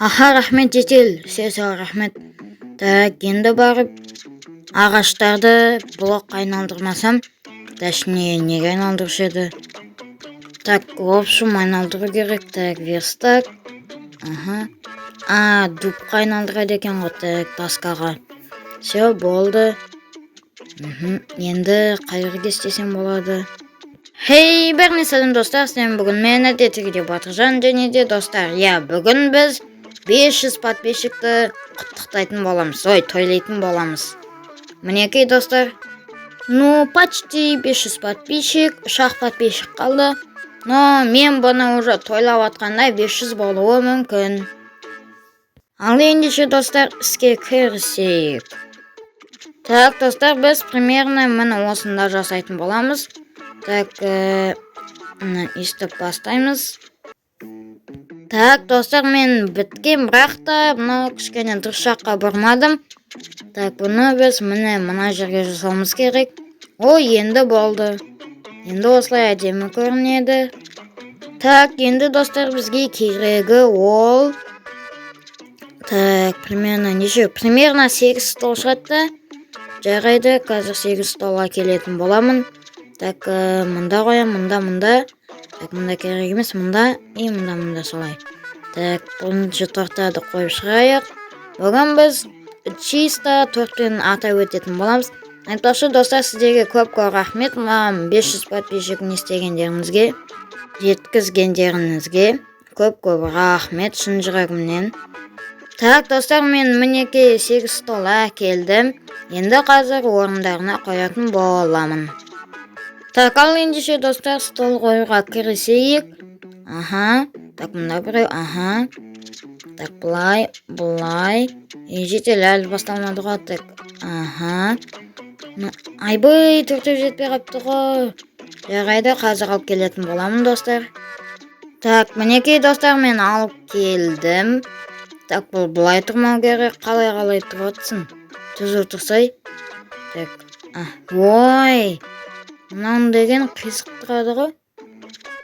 Аха, рахмет жетел, сізге рахмет. Так, енді барып ағаштарды блок айналдырмасам, точнее, неге айналдырушы еді? Так, в общем, айналдыру керек. Так, верстак. Дупқа айналдырады екен ғой, так, таскаға. Все, болды. Енді қайыр кестесем болады. Хей, бәріне сәлем достар, сен бүгін мен әдетіге Батыржан және де достар. Бүгін біз 500 подписчикті құттықтайтын боламыз. Тойлайтын боламыз. Мінекей достар. Почти 500 подписчик, 3-ақ подписчик қалды. Но мен бұны уже тойлап атқанда 500 болуы мүмкін. Ал ендеше достар, іске кірісейік. Так, достар, біз примерно мені осында жасайтын боламыз. Так, істеп бастаймыз. Так, достар, мен біткен, бірақ та бұны кішкене дұрыс жаққа бұрмадым. Так, бұны біз мына жерге жасауымыз керек. Енді болды. Енді осылай әдемі көрінеді. Так, енді достар, бізге керегі ол. Так, примерно 8 стол шығатты. Жарайды, қазір 8 столға келетін боламын. Так, мұнда қоям, мұнда. Так, мұнда керек емес, мұнда и мұнда солай. Так, бірінші тортарды қойып шығайық. Бүгін біз чисто тортпен атап өтетін боламыз. Айтпақшы достар, сіздерге көп рахмет. Маған 500 подписчикін істегендеріңізге, жеткізгендеріңізге көп рахмет шын жүрегімнен. Так, достар, мен мінекей 8 стол әкелдім. Енді қазір орындарына қоятын боламын. Так, ал ендеше достар, стол қоюға кірісейік. Так, мұнда біреу, Так, бұлай. Жетел әлі басталмады ғой, так. Айбай, түртіп жетпей қапты ғой. Жарайды, қазір алып келетін боламын, достар. Так, мінекей достар, мен алып келдім. Так, бұл бұлай тұрмау керек, қалай тұрғатсын. Түзу тұрсай. Так, мынауын деген қисық тұрады ғой.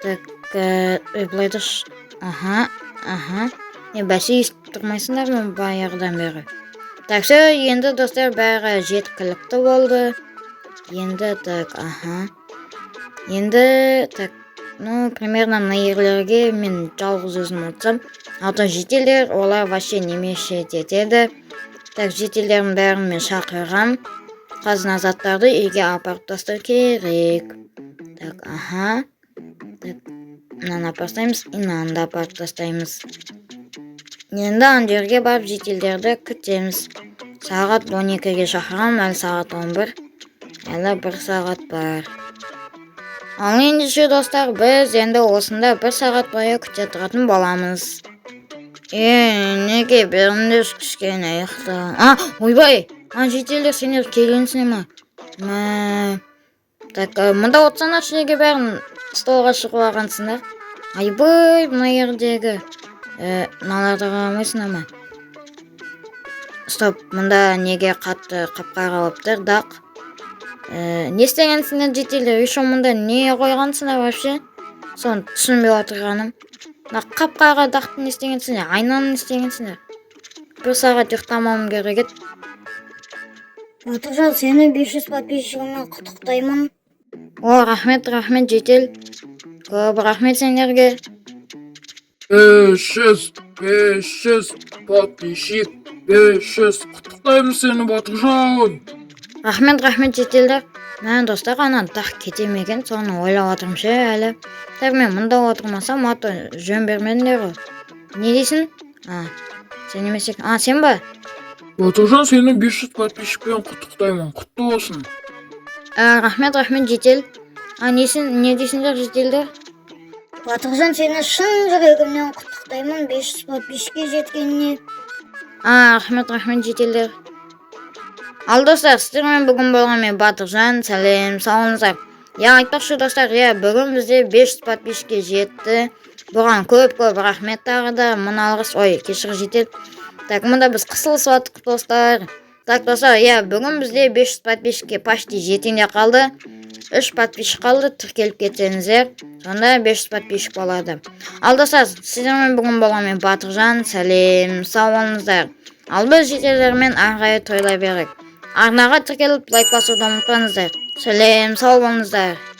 Так, бұлай тұрш. Бәсе естіп тұрмайсыңдар ма баяғыдан бері. Так, енді достар бәрі жеткілікті болды. Енді, так, Енді, так, примерно мына ерлерге мен жалғыз өзім отырсам. Алтын жетелдер, олар вообще немесе етеді. Так, жетелдердің бәрін мен шақырғам. Қазына заттарды үйге апарып тастау керек. Так, Так, мынаны апарып тастаймыз, мынаны да апарып тастаймыз. Енді ана жерге барып жетелдерді күтеміз. Сағат 12-ге шақырғам, әлі сағат 11. Әлі 1 сағат бар. Ал ендеше достар, біз енді осында 1 сағат бойы күте тұратын боламыз. Неге берінде кішкене ұйықта. Ойбай, жетелдер сендер келгенсіне ма? Так, мұнда отырсаңдаршы, неге бәрін столға шығып алғансыңдар? Айбай, мұна ердегі мыналарды қарамайсыңдар ма? Стоп, мұнда неге қатты қапқара алыптыр, дақ. Не істегенсіңдер жетелдер? Еще мұнда не қойғансыңдар вообще? Соны түсінбей отырғаным. Қапқара дақтың не істегенсіңдер? Айнаны не істегенсіңдер? 1 сағат ұйықтамауым керек еді. Батыржан, сені 500 подписчигімен құттықтаймын. Рахмет жетел. Көп рахмет сендерге. 500 подписчик, 500 құттықтаймын сені, Батыржан. Рахмет жетелдер. Мен достар, ана дақ кетемеген, соны ойлап отырмын әлі. Так, мен мұнда отырмасам, жөн бермедіңдер ғой. Не дейсің? Сен емесек. Сен ба? Батыржан, сені 500 подписчикпен құттықтаймын, құтты болсын. Рахмет жетел. Не дейсіңдер жетелдер? Батыржан, сені шын жүрегімнен құттықтаймын 500 подписчикке жеткеніне. Рахмет жетелдер. Ал достар, сіздермен бүгін болған мен Батыржан, сәлем, сауыңыздар. Айтпақшы достар, бүгін бізде 500 подписчикке жетті. Бұған көп рахмет тағы да. Мұналғыс, кешір жетел. Так, мұнда біз қысылысып аттық достар. Так, достар, бүгін бізде 500 подписчикке почти жетінде қалды. 3 подписчик қалды, тіркеліп кетсеңіздер, сонда 500 подписчик болады. Алдасаз, сіздермен бүгін болған Батыржан, сәлем, сау болыңыздар. Ал біз жетелермен ары тойлай берейік. Арнаға тіркеліп лайк басуды ұмытпаңыздар. Сәлем, сау болыңыздар.